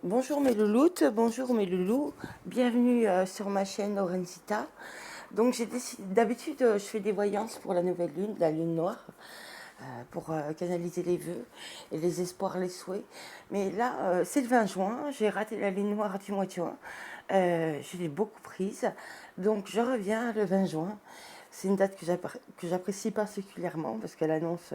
Bonjour mes louloutes, bonjour mes loulous, bienvenue sur ma chaîne Orenzita. Donc j'ai décidé, d'habitude je fais des voyances pour la nouvelle lune, la lune noire, pour canaliser les vœux et les espoirs, les souhaits. Mais là c'est le 20 juin, j'ai raté la lune noire du mois de juin, je l'ai beaucoup prise, donc je reviens le 20 juin. C'est une date que j'apprécie particulièrement parce qu'elle annonce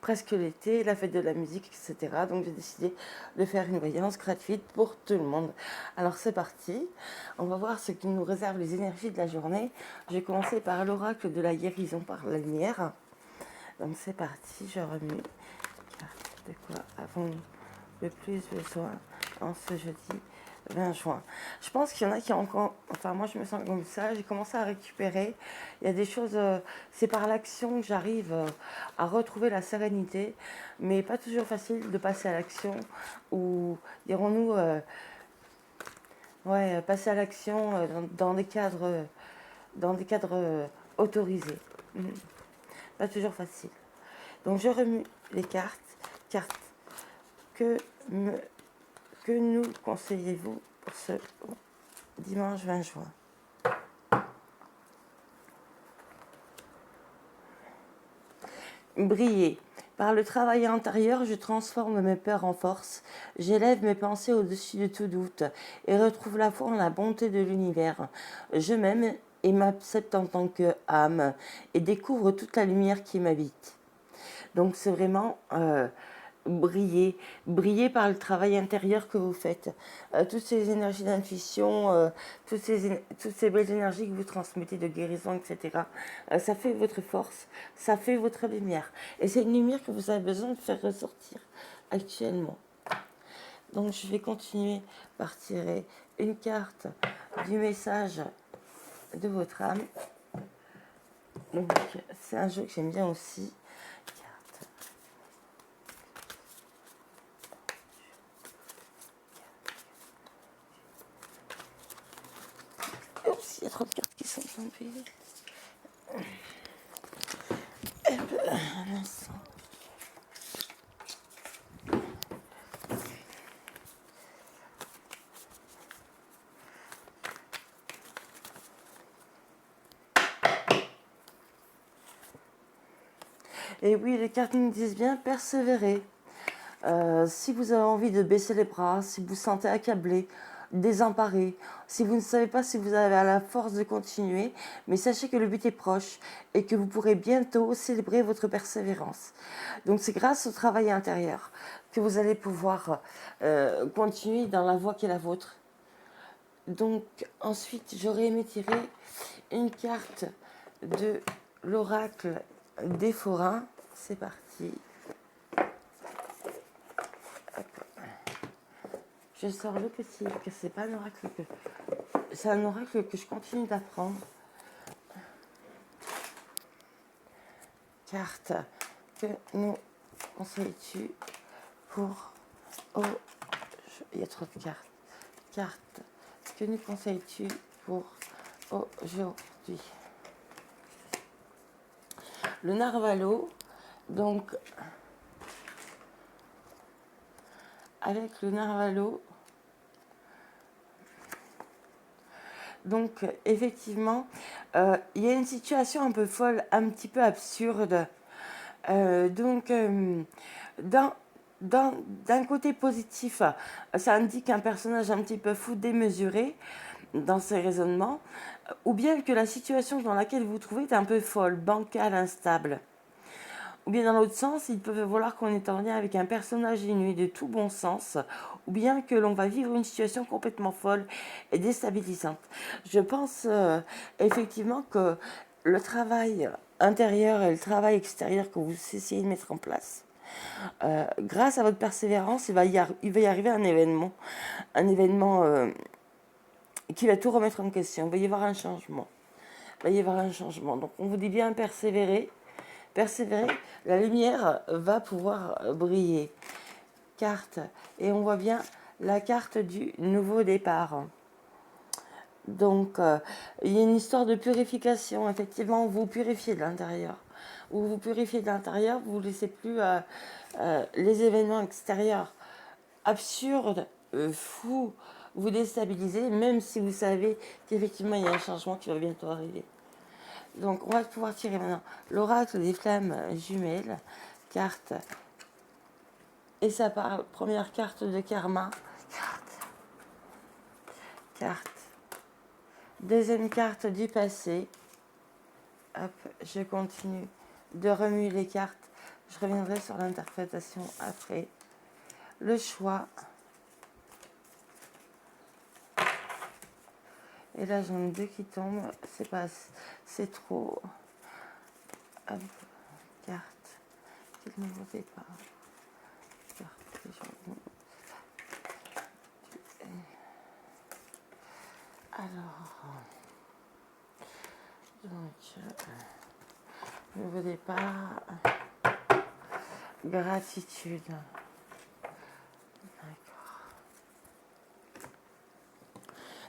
presque l'été, la fête de la musique, etc. Donc j'ai décidé de faire une voyance gratuite pour tout le monde. Alors c'est parti, on va voir ce qui nous réserve les énergies de la journée. Je vais commencer par l'oracle de la guérison par la lumière. Donc c'est parti, je remue. De quoi avons le plus besoin en ce jeudi 20 juin. Je pense qu'il y en a qui ont encore, enfin moi je me sens comme ça, j'ai commencé à récupérer. Il y a des choses, c'est par l'action que j'arrive à retrouver la sérénité, mais pas toujours facile de passer à l'action, ou dirons-nous, ouais, passer à l'action dans des cadres autorisés. Pas toujours facile. Donc je remue les cartes. Cartes, que, me, que nous conseillez-vous pour ce dimanche 20 juin? Briller. Par le travail intérieur, je transforme mes peurs en force, j'élève mes pensées au-dessus de tout doute et retrouve la foi en la bonté de l'univers. Je m'aime et m'accepte en tant qu'âme et découvre toute la lumière qui m'habite. Donc c'est vraiment briller par le travail intérieur que vous faites. Toutes ces énergies d'intuition, toutes ces belles énergies que vous transmettez de guérison, etc. Ça fait votre force, ça fait votre lumière. Et c'est une lumière que vous avez besoin de faire ressortir actuellement. Donc je vais continuer par tirer une carte du message de votre âme. Donc c'est un jeu que j'aime bien aussi. Oups, il y a trop de cartes qui sont tombées. Un instant. Et oui, les cartes nous disent bien persévérer. Si vous avez envie de baisser les bras, si vous vous sentez accablé, désemparé, si vous ne savez pas si vous avez la force de continuer, mais sachez que le but est proche et que vous pourrez bientôt célébrer votre persévérance. Donc c'est grâce au travail intérieur que vous allez pouvoir continuer dans la voie qui est la vôtre. Donc ensuite, j'aurais aimé tirer une carte de l'oracle des forains. C'est parti. Je sors le petit, que c'est pas un oracle que... C'est un oracle que je continue d'apprendre. Carte, que nous conseilles-tu pour... Oh, il y a trop de cartes. Carte, que nous conseilles-tu pour aujourd'hui? Le narvalo, donc... Avec le narvalo, donc effectivement, il y a une situation un peu folle, un petit peu absurde. D'un d'un côté positif, ça indique un personnage un petit peu fou, démesuré dans ses raisonnements, ou bien que la situation dans laquelle vous vous trouvez est un peu folle, bancale, instable. Ou bien dans l'autre sens, il peut vouloir qu'on est en lien avec un personnage dénué de tout bon sens, ou bien que l'on va vivre une situation complètement folle et déstabilisante. Je pense effectivement que le travail intérieur et le travail extérieur que vous essayez de mettre en place, grâce à votre persévérance, il va y arriver un événement qui va tout remettre en question. Il va y avoir un changement. Il va y avoir un changement. Donc on vous dit bien persévérer. Persévérer, la lumière va pouvoir briller. Carte. Et on voit bien la carte du nouveau départ. Donc, il y a une histoire de purification. Effectivement, vous purifiez de l'intérieur. Vous purifiez de l'intérieur, vous ne laissez plus les événements extérieurs absurde, fou, vous déstabiliser, même si vous savez qu'effectivement il y a un changement qui va bientôt arriver. Donc on va pouvoir tirer maintenant l'oracle des flammes jumelles, carte, et ça parle, première carte de karma, carte, deuxième carte du passé, hop, je continue de remuer les cartes, je reviendrai sur l'interprétation après, le choix, et là j'en ai deux qui tombent, c'est pas, c'est trop, hop, carte, quel nouveau départ, carte, alors, donc, nouveau départ, gratitude. D'accord.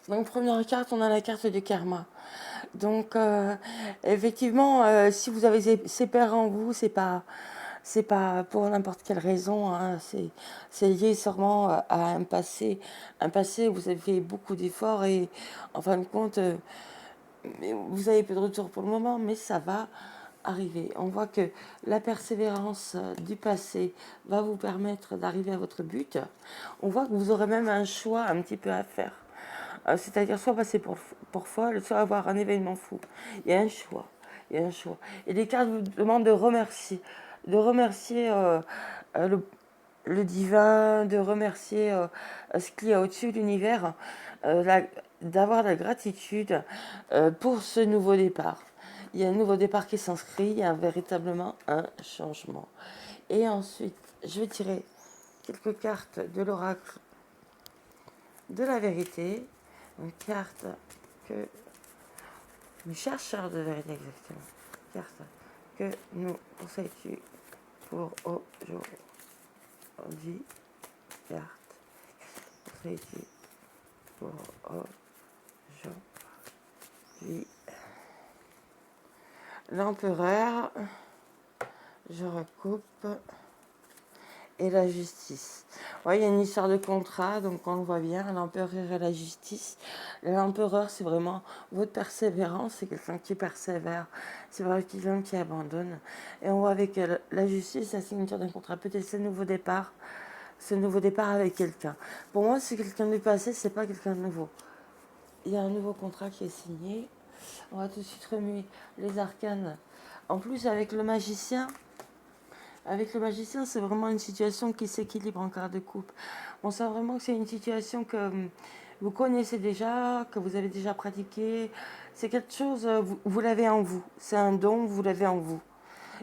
Donc première carte, on a la carte du karma. Donc effectivement, si vous avez ces pères en vous, c'est pas pour n'importe quelle raison. Hein, c'est lié sûrement à un passé où vous avez fait beaucoup d'efforts et en fin de compte, vous avez peu de retour pour le moment, mais ça va arriver. On voit que la persévérance du passé va vous permettre d'arriver à votre but. On voit que vous aurez même un choix un petit peu à faire. C'est-à-dire soit passer pour folle, soit avoir un événement fou. Il y a un choix. Il y a un choix. Et les cartes vous demandent de remercier le divin, de remercier ce qu'il y a au-dessus de l'univers, d'avoir la gratitude pour ce nouveau départ. Il y a un nouveau départ qui s'inscrit, il y a véritablement un changement. Et ensuite, je vais tirer quelques cartes de l'oracle de la vérité. Une carte que le chercheur de vérité exactement. Carte que nous conseilles-tu pour aujourd'hui. Carte conseilles-tu pour aujourd'hui. L'empereur, je recoupe, et la justice. Ouais, il y a une histoire de contrat, donc on le voit bien, l'empereur et la justice. L'empereur, c'est vraiment votre persévérance, c'est quelqu'un qui persévère, c'est vraiment quelqu'un qui abandonne. Et on voit avec la justice, la signature d'un contrat, peut-être ce nouveau départ avec quelqu'un. Pour moi, c'est quelqu'un du passé, c'est pas quelqu'un de nouveau. Il y a un nouveau contrat qui est signé. On va tout de suite remuer les arcanes. En plus, avec le magicien, c'est vraiment une situation qui s'équilibre en carte de coupe. On sent vraiment que c'est une situation que vous connaissez déjà, que vous avez déjà pratiqué. C'est quelque chose, vous l'avez en vous. C'est un don, vous l'avez en vous.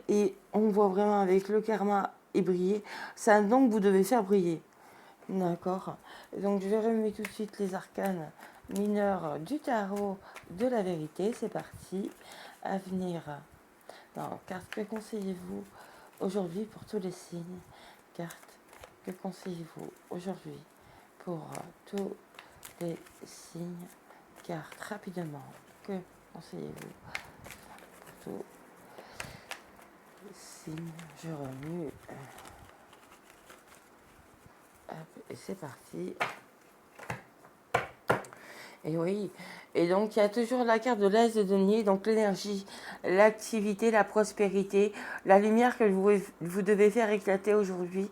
Et on voit vraiment avec le karma et briller. C'est un don que vous devez faire briller. D'accord. Donc je vais remuer tout de suite les arcanes mineurs du tarot de la vérité. C'est parti. Avenir. Non, carte, que conseillez-vous aujourd'hui pour tous les signes? Carte, que conseillez-vous aujourd'hui pour tous les signes? Carte, rapidement, que conseillez-vous pour tous les signes? Je remue. Hop, et c'est parti. Et oui, et donc il y a toujours la carte de l'As de denier, donc l'énergie, l'activité, la prospérité, la lumière que vous devez faire éclater aujourd'hui.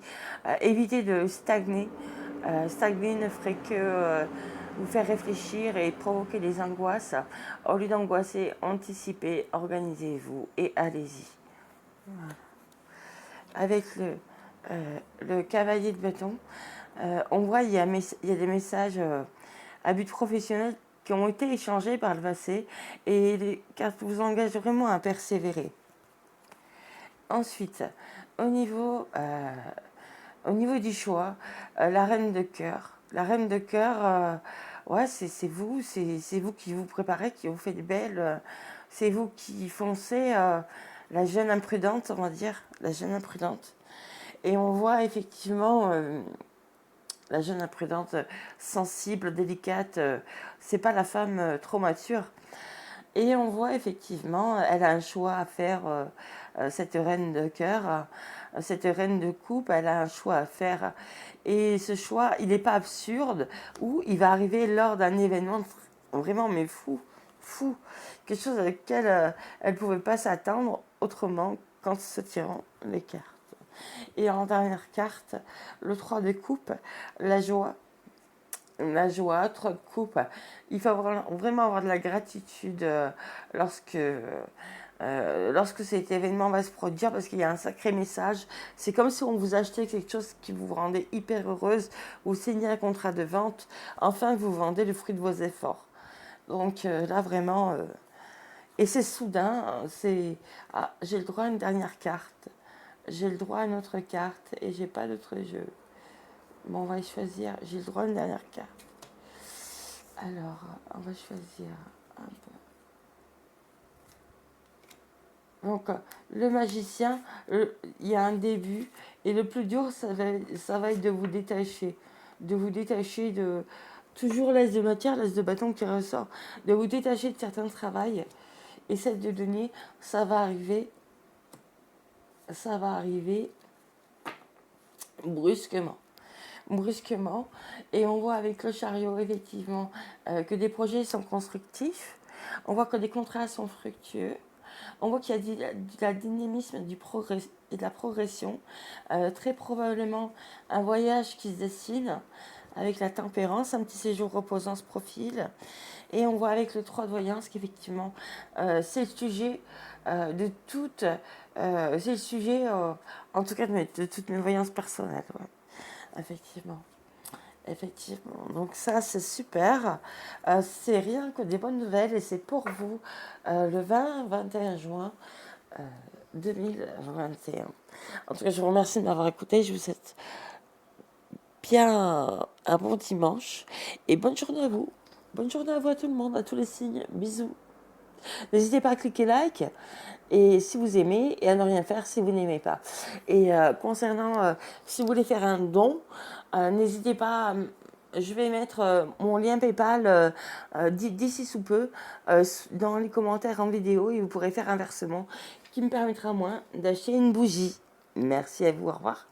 Évitez de stagner. Stagner ne ferait que vous faire réfléchir et provoquer des angoisses. Au lieu d'angoisser, anticipez, organisez-vous et allez-y. Voilà. Avec le cavalier de bâton, on voit il y a des messages à but professionnel qui ont été échangés par le passé et les cartes vous engagent vraiment à persévérer. Ensuite, au niveau du choix, la reine de cœur. La reine de cœur, ouais, c'est vous qui vous préparez, qui vous faites belle, c'est vous qui foncez, la jeune imprudente, on va dire, la jeune imprudente. Et on voit effectivement la jeune imprudente, sensible, délicate, c'est pas la femme trop mature. Et on voit effectivement, elle a un choix à faire cette reine de cœur, cette reine de coupe, elle a un choix à faire. Et ce choix, il n'est pas absurde, ou il va arriver lors d'un événement vraiment, mais fou, fou. Quelque chose avec lequel elle ne pouvait pas s'attendre autrement qu'en se tirant les cartes. Et en dernière carte, le 3 de coupe, la joie. La joie, 3 de coupe. Il faut vraiment avoir de la gratitude lorsque, lorsque cet événement va se produire, parce qu'il y a un sacré message. C'est comme si on vous achetait quelque chose qui vous rendait hyper heureuse, ou signez un contrat de vente, enfin vous vendez le fruit de vos efforts. Donc là vraiment, et c'est soudain, c'est ah, j'ai le droit à une dernière carte, j'ai le droit à une autre carte et j'ai pas d'autre jeu. Bon, on va choisir, j'ai le droit à une dernière carte. Alors, on va choisir un peu. Donc, le magicien, il y a un début et le plus dur, ça va être de vous détacher. De vous détacher de toujours l'as de matière, l'as de bâton qui ressort. De vous détacher de certains travails. Et celle de donner, ça va arriver brusquement. Brusquement. Et on voit avec le chariot, effectivement, que des projets sont constructifs. On voit que des contrats sont fructueux. On voit qu'il y a de la dynamisme du progrès et de la progression. Très probablement un voyage qui se dessine avec la tempérance, un petit séjour reposant se profile. Et on voit avec le 3 de voyance qu'effectivement, c'est le sujet de toutes, c'est le sujet, en tout cas de toutes mes voyances personnelles. Ouais. Effectivement. Effectivement. Donc ça, c'est super. C'est rien que des bonnes nouvelles et c'est pour vous le 20-21 juin 2021. En tout cas, je vous remercie de m'avoir écouté. Je vous souhaite bien un bon dimanche et bonne journée à vous. Bonne journée à vous, à tout le monde, à tous les signes. Bisous. N'hésitez pas à cliquer like et si vous aimez et à ne rien faire si vous n'aimez pas. Et concernant si vous voulez faire un don, n'hésitez pas. Je vais mettre mon lien PayPal d'ici sous peu dans les commentaires en vidéo et vous pourrez faire un versement qui me permettra moi d'acheter une bougie. Merci à vous, au revoir.